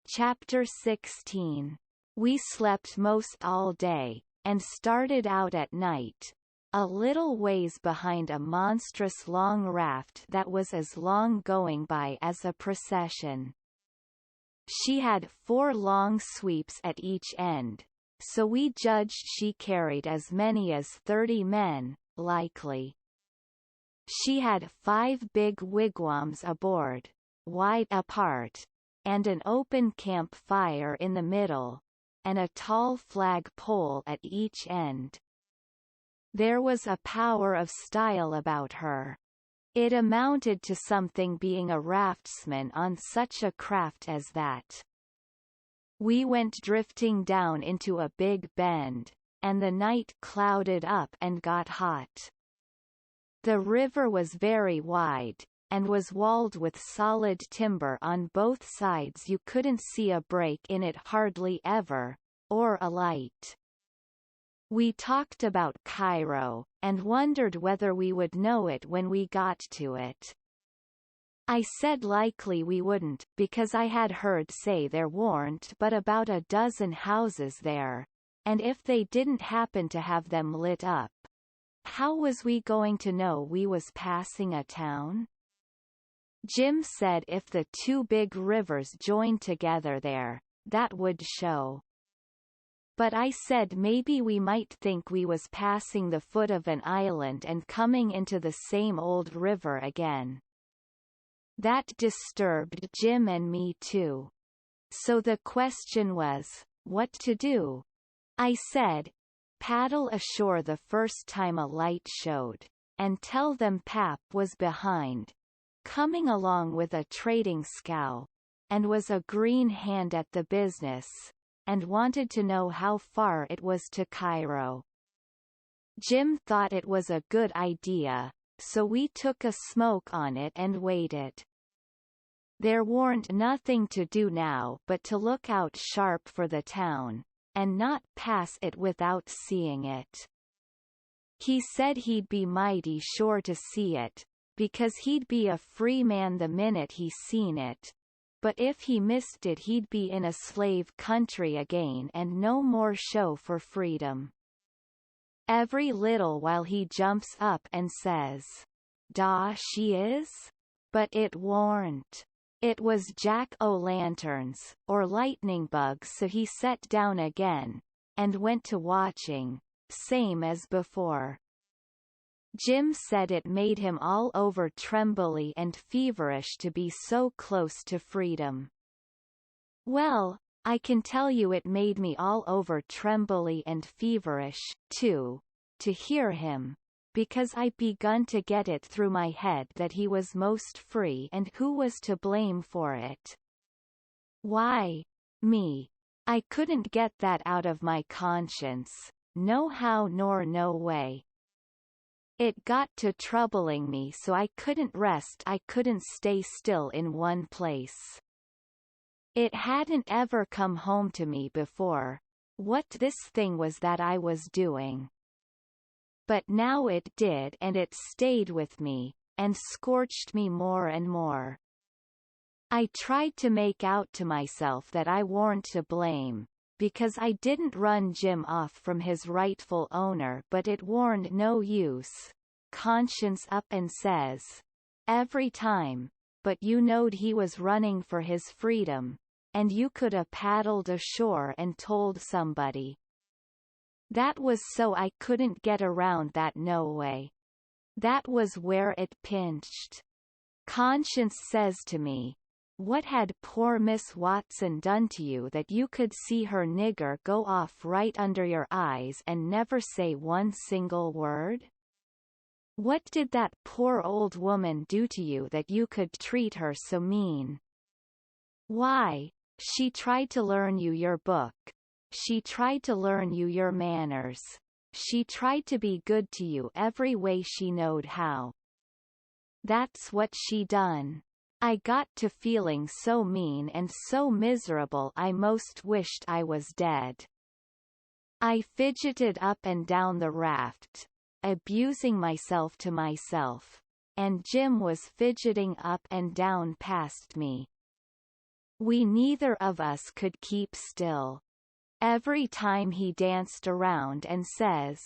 Chapter 16. We slept most all day, and started out at night, a little ways behind a monstrous long raft that was as long going by as a procession. She had 4 long sweeps at each end, so we judged she carried as many as 30 men, likely. She had 5 big wigwams aboard, wide apart, and an open camp fire in the middle, and a tall flag pole at each end. There was a power of style about her. It amounted to something being a raftsman on such a craft as that. We went drifting down into a big bend, and the night clouded up and got hot. The river was very wide, and was walled with solid timber on both sides. You couldn't see a break in it hardly ever, or a light. We talked about Cairo, and wondered whether we would know it when we got to it. I said likely we wouldn't, because I had heard say there weren't but about a dozen houses there, and if they didn't happen to have them lit up, how was we going to know we was passing a town? Jim said if the 2 big rivers joined together there, that would show. But I said maybe we might think we was passing the foot of an island and coming into the same old river again. That disturbed Jim and me too. So the question was, what to do? I said, paddle ashore the first time a light showed, and tell them Pap was behind, coming along with a trading scow, and was a green hand at the business, and wanted to know how far it was to Cairo. Jim thought it was a good idea, so we took a smoke on it and waited. There warn't nothing to do now but to look out sharp for the town, and not pass it without seeing it. He said he'd be mighty sure to see it, because he'd be a free man the minute he seen it, but if he missed it he'd be in a slave country again and no more show for freedom. Every little while he jumps up and says, "Dah she is?" But it warn't. It was jack-o'-lanterns, or lightning bugs, so he sat down again, and went to watching, same as before. Jim said it made him all over trembly and feverish to be so close to freedom. Well, I can tell you it made me all over trembly and feverish, too, to hear him, because I begun to get it through my head that he was most free and who was to blame for it. Why, me. I couldn't get that out of my conscience, no how nor no way. It got to troubling me so I couldn't rest, I couldn't stay still in one place. It hadn't ever come home to me before, what this thing was that I was doing. But now it did, and it stayed with me, and scorched me more and more. I tried to make out to myself that I warn't to blame, because I didn't run Jim off from his rightful owner, but it warn't no use. Conscience up and says, every time, but you knowed he was running for his freedom, and you could a paddled ashore and told somebody. That was so I couldn't get around that no way. That was where it pinched. Conscience says to me, what had poor Miss Watson done to you that you could see her nigger go off right under your eyes and never say one single word? What did that poor old woman do to you that you could treat her so mean? Why, she tried to learn you your book. She tried to learn you your manners. She tried to be good to you every way she knowed how. That's what she done. I got to feeling so mean and so miserable I most wished I was dead. I fidgeted up and down the raft, abusing myself to myself, and Jim was fidgeting up and down past me. We neither of us could keep still. Every time he danced around and says,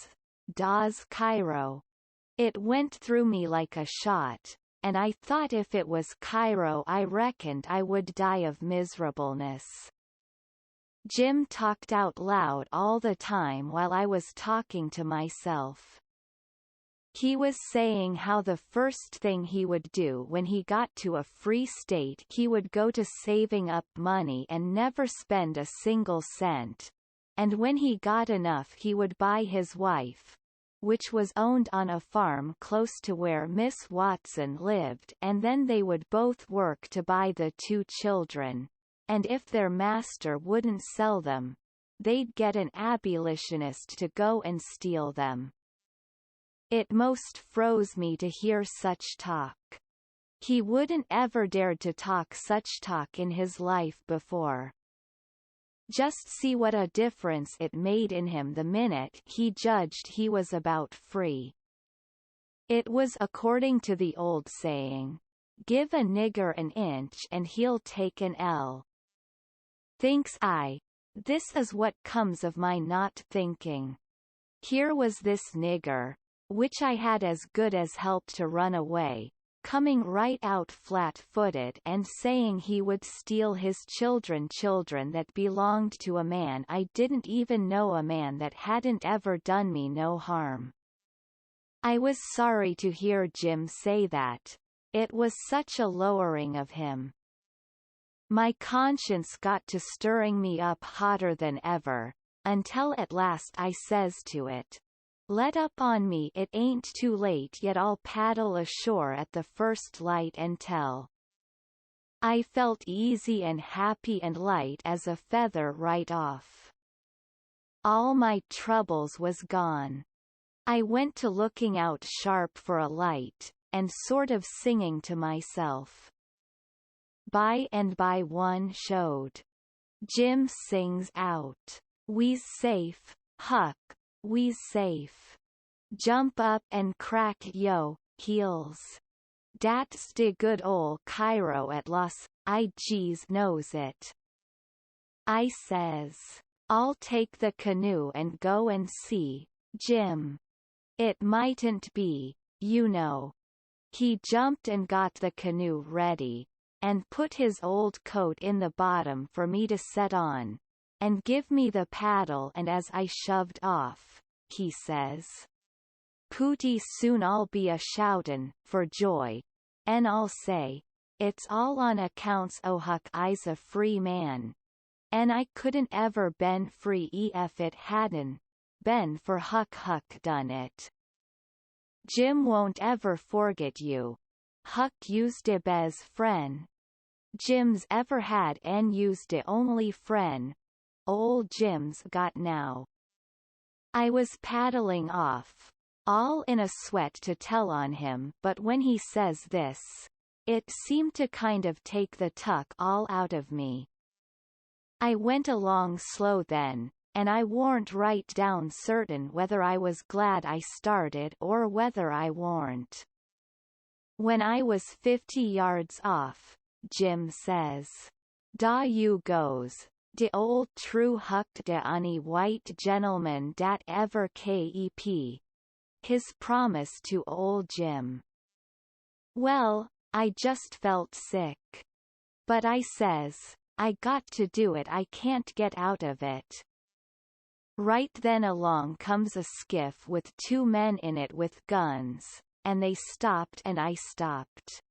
"Das Cairo," it went through me like a shot, and I thought if it was Cairo I reckoned I would die of miserableness. Jim talked out loud all the time while I was talking to myself. He was saying how the first thing he would do when he got to a free state he would go to saving up money and never spend a single cent, and when he got enough he would buy his wife, which was owned on a farm close to where Miss Watson lived, and then they would both work to buy the 2 children, and if their master wouldn't sell them, they'd get an abolitionist to go and steal them. It most froze me to hear such talk. He wouldn't ever dared to talk such talk in his life before. Just see what a difference it made in him the minute he judged he was about free. It was according to the old saying, "Give a nigger an inch and he'll take an ell." Thinks I, this is what comes of my not thinking. Here was this nigger, which I had as good as helped to run away, coming right out flat-footed and saying he would steal his children that belonged to a man I didn't even know, a man that hadn't ever done me no harm. I was sorry to hear Jim say that. It was such a lowering of him. My conscience got to stirring me up hotter than ever, until at last I says to it, "Let up on me, it ain't too late yet, I'll paddle ashore at the first light and tell." I felt easy and happy and light as a feather right off. All my troubles was gone. I went to looking out sharp for a light, and sort of singing to myself. By and by one showed. Jim sings out, "We's safe, Huck, we's safe. Jump up and crack yo, heels. Dat's de good ol' Cairo at Los IGs knows it." I says, "I'll take the canoe and go and see, Jim. It mightn't be, you know." He jumped and got the canoe ready, and put his old coat in the bottom for me to set on, and give me the paddle, and as I shoved off, he says, "Pooty soon I'll be a shoutin' for joy, and I'll say, it's all on accounts o' Huck I's a free man, and I couldn't ever been free ef it hadn't been for Huck done it." Jim won't ever forget you. Huck used de bez friend. Jim's ever had and used de only friend. Ol' Jim's got now. I was paddling off, all in a sweat to tell on him, but when he says this, it seemed to kind of take the tuck all out of me. I went along slow then, and I warn't right down certain whether I was glad I started or whether I warn't. When I was 50 yards off, Jim says, "Da you goes, de old true Huck de any white gentleman dat ever kep." His promise to old Jim. Well, I just felt sick. But I says, I got to do it, I can't get out of it. Right then along comes a skiff with 2 men in it with guns, and they stopped and I stopped.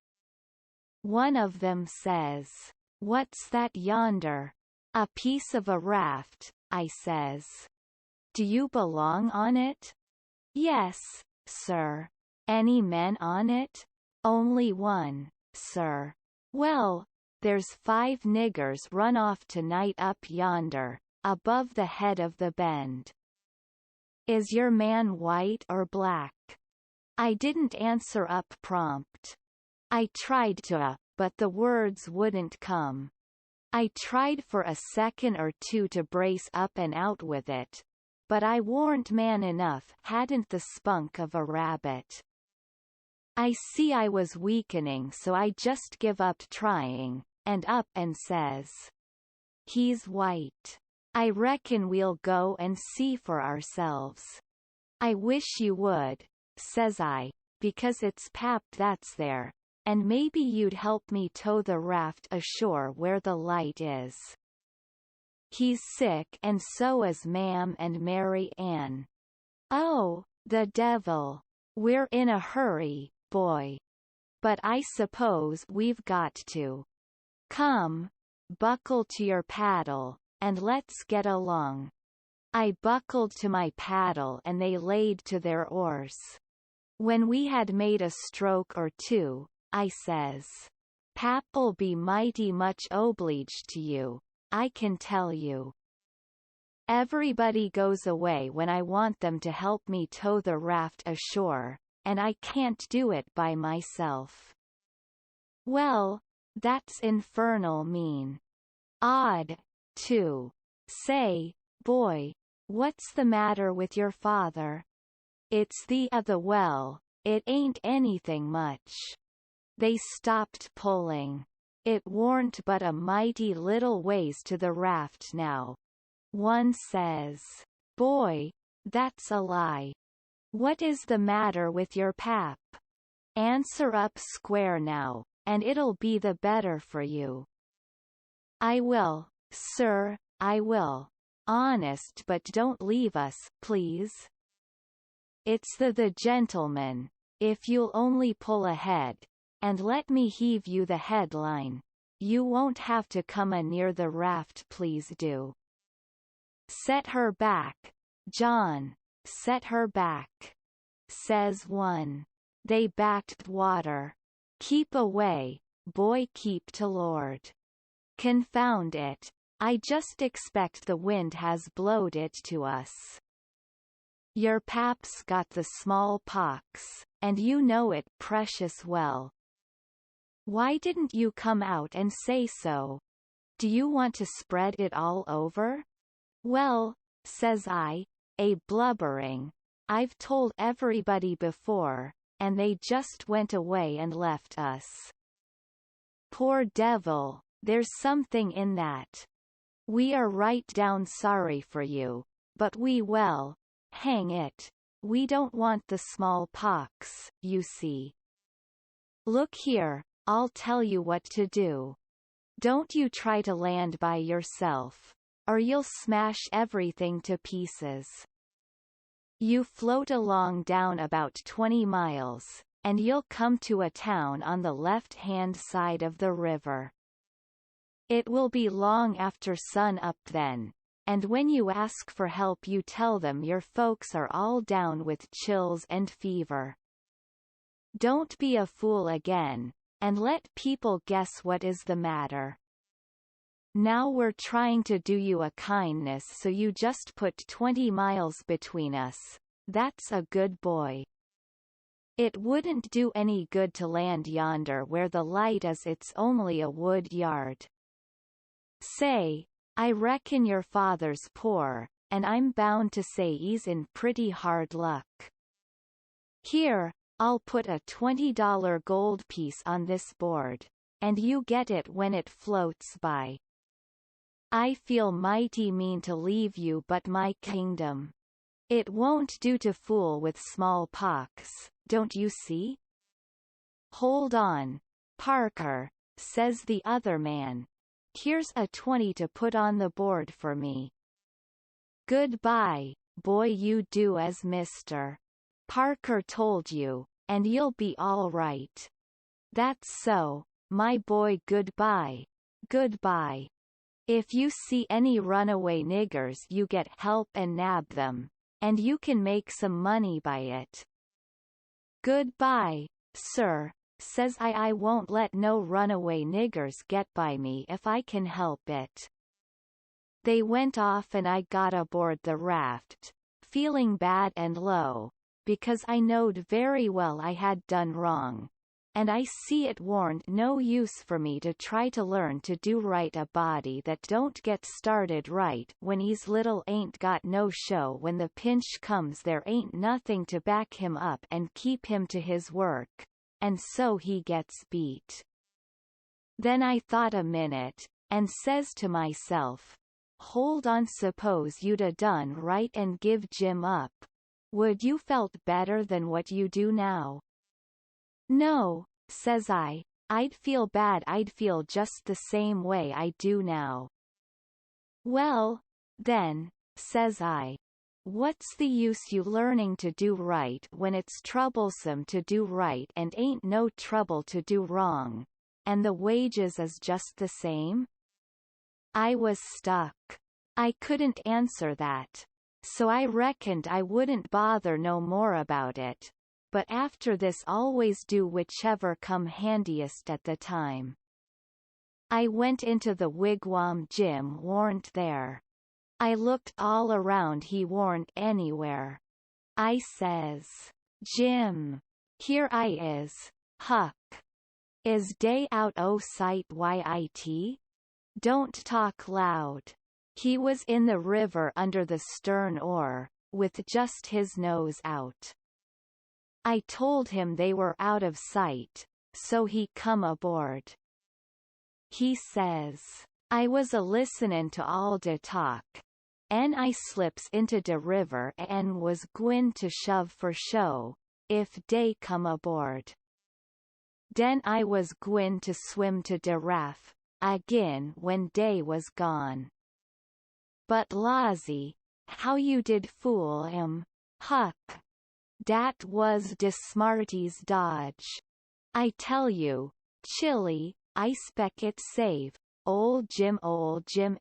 One of them says, "What's that yonder?" "A piece of a raft," I says. "Do you belong on it?" "Yes, sir." "Any men on it?" "Only one, sir." "Well, there's 5 niggers run off tonight up yonder, above the head of the bend." "Is your man white or black?" I didn't answer up prompt. I tried to, but the words wouldn't come. I tried for a second or two to brace up and out with it, but I warn't man enough, hadn't the spunk of a rabbit. I see I was weakening, so I just give up trying, and up and says, "He's white. I reckon we'll go and see for ourselves." "I wish you would," says I, "because it's Pap that's there, and maybe you'd help me tow the raft ashore where the light is. He's sick and so is Ma'am and Mary Ann." "Oh, the devil. We're in a hurry, boy. But I suppose we've got to. Come, buckle to your paddle, and let's get along." I buckled to my paddle and they laid to their oars. When we had made a stroke or two, I says, "Pap'll be mighty much obleeged to you, I can tell you. Everybody goes away when I want them to help me tow the raft ashore, and I can't do it by myself." "Well, that's infernal mean. Odd, too. Say, boy, what's the matter with your father?" "It's the well, it ain't anything much." They stopped pulling. It warn't but a mighty little ways to the raft now. One says, "Boy, that's a lie. What is the matter with your pap? Answer up square now, and it'll be the better for you." "I will, sir, I will. Honest, but don't leave us, please." "It's the gentleman. If you'll only pull ahead, and let me heave you the headline, you won't have to come a near the raft, please do." "Set her back, John, set her back," says one. They backed water. "Keep away, boy, keep to lord. Confound it, I just expect the wind has blowed it to us. Your pap's got the smallpox, and you know it precious well. Why didn't you come out and say so? Do you want to spread it all over?" "Well," says I, a blubbering, "I've told everybody before, and they just went away and left us." "Poor devil, there's something in that. We are right down sorry for you, but well, hang it, we don't want the smallpox, you see. Look here, I'll tell you what to do. Don't you try to land by yourself, or you'll smash everything to pieces. You float along down about 20 miles, and you'll come to a town on the left-hand side of the river. It will be long after sun up then, and when you ask for help you tell them your folks are all down with chills and fever. Don't be a fool again, and let people guess what is the matter. Now we're trying to do you a kindness, so you just put 20 miles between us. That's a good boy. It wouldn't do any good to land yonder where the light is, it's only a wood yard. Say, I reckon your father's poor, and I'm bound to say he's in pretty hard luck. Here, I'll put a $20 gold piece on this board, and you get it when it floats by. I feel mighty mean to leave you, but my kingdom. It won't do to fool with smallpox, don't you see?" "Hold on, Parker," says the other man. "Here's a 20 to put on the board for me." "Goodbye, boy, you do as Mr. Parker told you, and you'll be all right." "That's so, my boy, goodbye. Goodbye. If you see any runaway niggers you get help and nab them, and you can make some money by it." "Goodbye, sir," says I won't let no runaway niggers get by me if I can help it. They went off and I got aboard the raft, feeling bad and low, because I knowed very well I had done wrong, and I see it warn't no use for me to try to learn to do right a body that don't get started right when he's little ain't got no show. When the pinch comes there ain't nothing to back him up and keep him to his work, and so he gets beat. Then I thought a minute, and says to myself, hold on, suppose you'd a done right and give Jim up. Would you felt better than what you do now? No, says I. I'd feel bad. I'd feel just the same way I do now. Well, then, says I. What's the use you learning to do right when it's troublesome to do right and ain't no trouble to do wrong, and the wages is just the same? I was stuck. I couldn't answer that. So I reckoned I wouldn't bother no more about it, but after this always do whichever come handiest at the time. I went into the wigwam. Jim warn't there. I looked all around. He warn't anywhere. I says, Jim, here I is. Huck. Is day out o' sight? Yit? Don't talk loud. He was in the river under the stern oar, with just his nose out. I told him they were out of sight, so he come aboard. He says, I was a listenin' to all de talk, and I slips into de river and was gwine to shove for show, if dey come aboard. Den I was gwine to swim to de raft, agin when dey was gone. But Lawsy, how you did fool 'em, Huck. Dat was de smarties dodge. I tell you, Chilly, I spec it save. Old Jim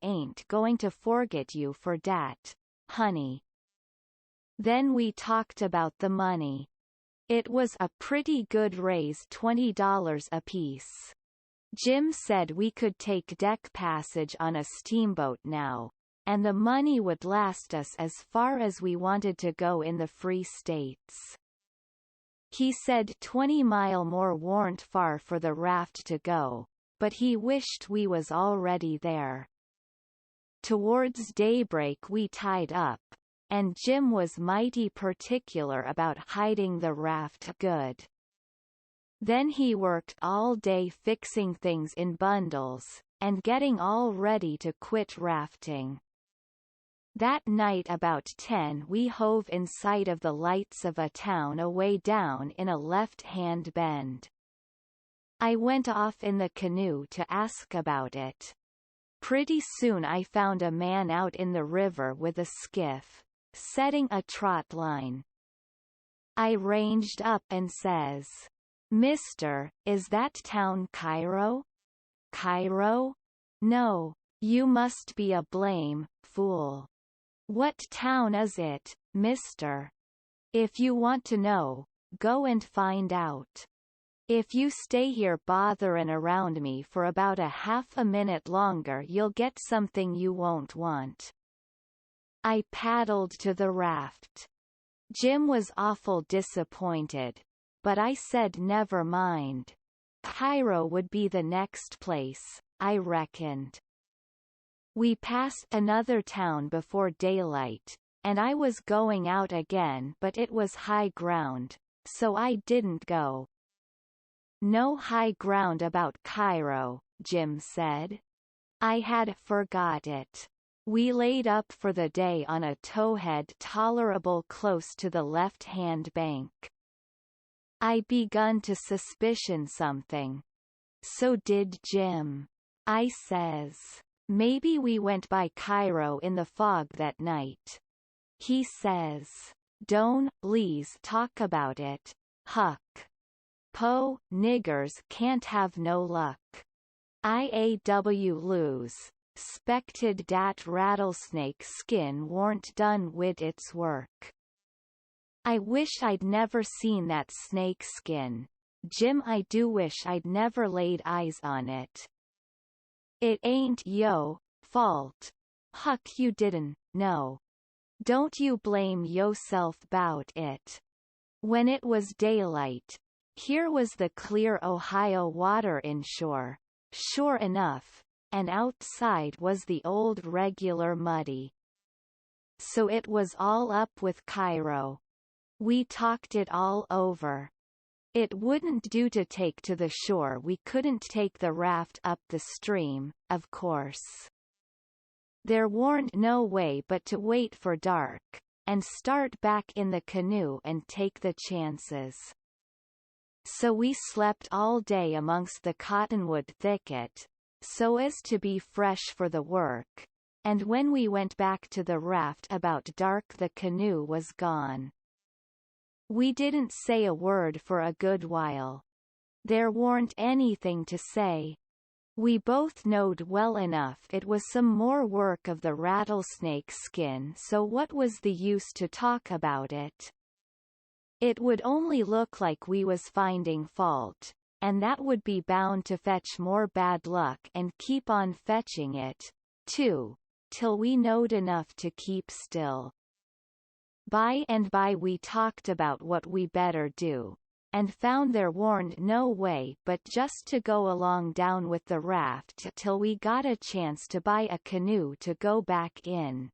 ain't going to forget you for dat, honey. Then we talked about the money. It was a pretty good raise, $20 apiece. Jim said we could take deck passage on a steamboat now, and the money would last us as far as we wanted to go in the Free States. He said 20 mile more warn't far for the raft to go, but he wished we was already there. Towards daybreak we tied up, and Jim was mighty particular about hiding the raft good. Then he worked all day fixing things in bundles, and getting all ready to quit rafting. That night about 10 we hove in sight of the lights of a town away down in a left-hand bend. I went off in the canoe to ask about it. Pretty soon I found a man out in the river with a skiff, setting a trot line. I ranged up and says, Mister, is that town Cairo? Cairo? No, you must be a blame fool. What town is it, mister? If you want to know, go and find out. If you stay here botherin' around me for about a half a minute longer you'll get something you won't want. I paddled to the raft. Jim was awful disappointed, but I said never mind. Cairo would be the next place, I reckoned. We passed another town before daylight, and I was going out again but it was high ground, so I didn't go. No high ground about Cairo, Jim said. I had forgot it. We laid up for the day on a towhead tolerable close to the left-hand bank. I begun to suspicion something. So did Jim. I says, maybe we went by Cairo in the fog that night. He says, don't, please talk about it, Huck. Po, niggers can't have no luck. IAW lose. Spected dat rattlesnake skin warn't done wid its work. I wish I'd never seen that snake skin. Jim, I do wish I'd never laid eyes on it. It ain't yo fault. Huck, you didn't know. Don't you blame yoself 'bout it. When it was daylight, here was the clear Ohio water inshore, sure enough, and outside was the old regular muddy. So it was all up with Cairo. We talked it all over. It wouldn't do to take to the shore. We couldn't take the raft up the stream, of course. There warn't no way but to wait for dark, and start back in the canoe and take the chances. So we slept all day amongst the cottonwood thicket, so as to be fresh for the work, and when we went back to the raft about dark the canoe was gone. We didn't say a word for a good while. There warn't anything to say. We both knowed well enough it was some more work of the rattlesnake skin, so what was the use to talk about it? It would only look like we was finding fault, and that would be bound to fetch more bad luck and keep on fetching it, too, till we knowed enough to keep still. By and by we talked about what we better do, and found there warn't no way but just to go along down with the raft till we got a chance to buy a canoe to go back in.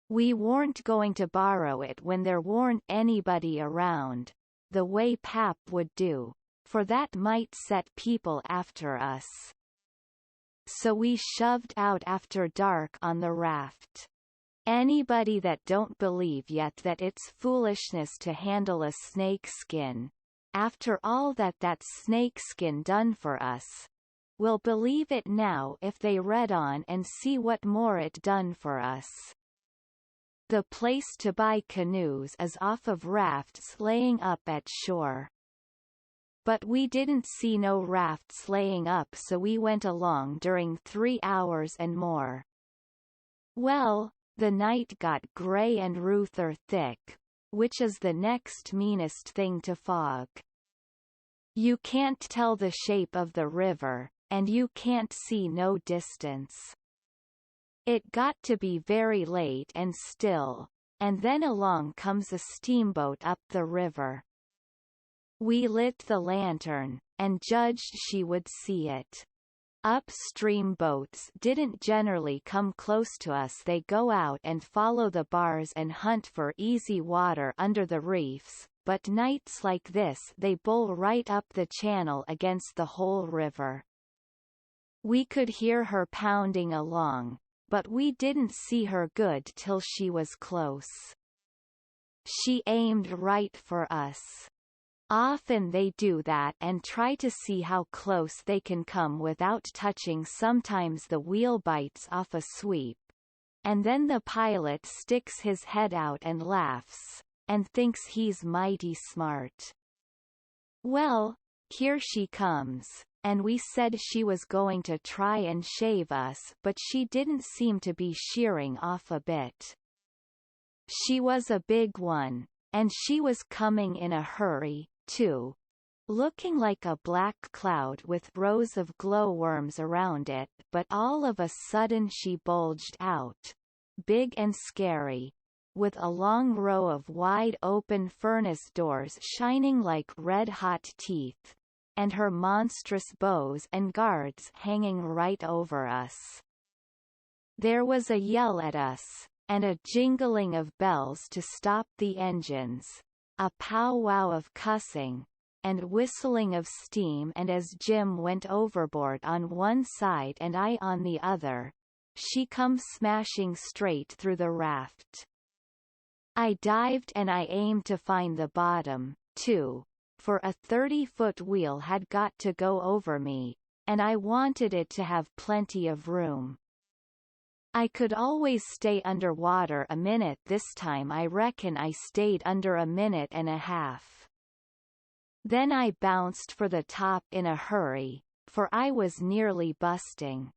We warn't going to borrow it when there warn't anybody around, the way Pap would do, for that might set people after us. So we shoved out after dark on the raft. Anybody that don't believe yet that it's foolishness to handle a snake skin, after all that snake skin done for us, will believe it now if they read on and see what more it done for us. The place to buy canoes is off of rafts laying up at shore. But we didn't see no rafts laying up, so we went along during 3 hours and more. Well, the night got grey and ruther thick, which is the next meanest thing to fog. You can't tell the shape of the river, and you can't see no distance. It got to be very late and still, and then along comes a steamboat up the river. We lit the lantern, and judged she would see it. Upstream boats didn't generally come close to us. They go out and follow the bars and hunt for easy water under the reefs, but nights like this they bull right up the channel against the whole river. We could hear her pounding along, but we didn't see her good till she was close. She aimed right for us. Often they do that and try to see how close they can come without touching. Sometimes the wheel bites off a sweep, and then the pilot sticks his head out and laughs, and thinks he's mighty smart. Well, here she comes, and we said she was going to try and shave us, but she didn't seem to be shearing off a bit. She was a big one, and she was coming in a hurry, too, looking like a black cloud with rows of glowworms around it, but all of a sudden she bulged out, big and scary, with a long row of wide-open furnace doors shining like red-hot teeth, and her monstrous bows and guards hanging right over us. There was a yell at us, and a jingling of bells to stop the engines, a powwow of cussing, and whistling of steam, and as Jim went overboard on one side and I on the other, she come smashing straight through the raft. I dived and I aimed to find the bottom, too, for a 30-foot wheel had got to go over me, and I wanted it to have plenty of room. I could always stay underwater a minute. This time I reckon I stayed under a minute and a half. Then I bounced for the top in a hurry, for I was nearly busting.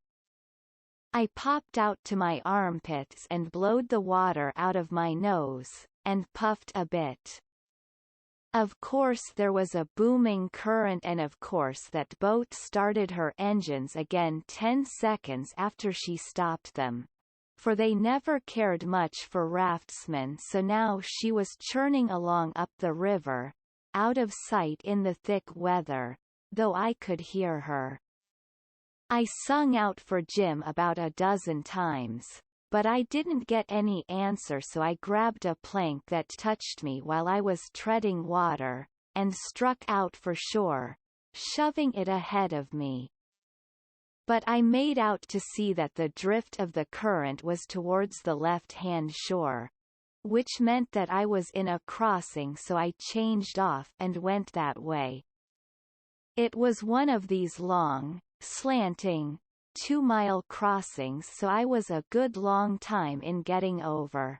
I popped out to my armpits and blowed the water out of my nose, and puffed a bit. Of course there was a booming current, and of course that boat started her engines again 10 seconds after she stopped them, for they never cared much for raftsmen. So now she was churning along up the river, out of sight in the thick weather, though I could hear her. I sung out for Jim about a dozen times, but I didn't get any answer, so I grabbed a plank that touched me while I was treading water, and struck out for shore, shoving it ahead of me. But I made out to see that the drift of the current was towards the left-hand shore, which meant that I was in a crossing, so I changed off and went that way. It was one of these long, slanting, 2-mile crossings, so I was a good long time in getting over.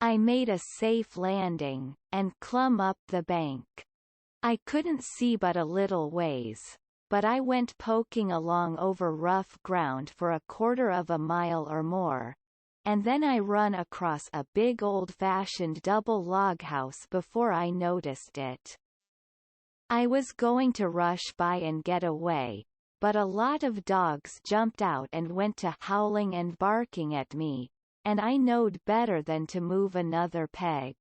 I made a safe landing, and clomb up the bank. I couldn't see but a little ways, but I went poking along over rough ground for 1/4 mile or more, and then I run across a big old-fashioned double log house before I noticed it. I was going to rush by and get away, but a lot of dogs jumped out and went to howling and barking at me, and I knowed better than to move another peg.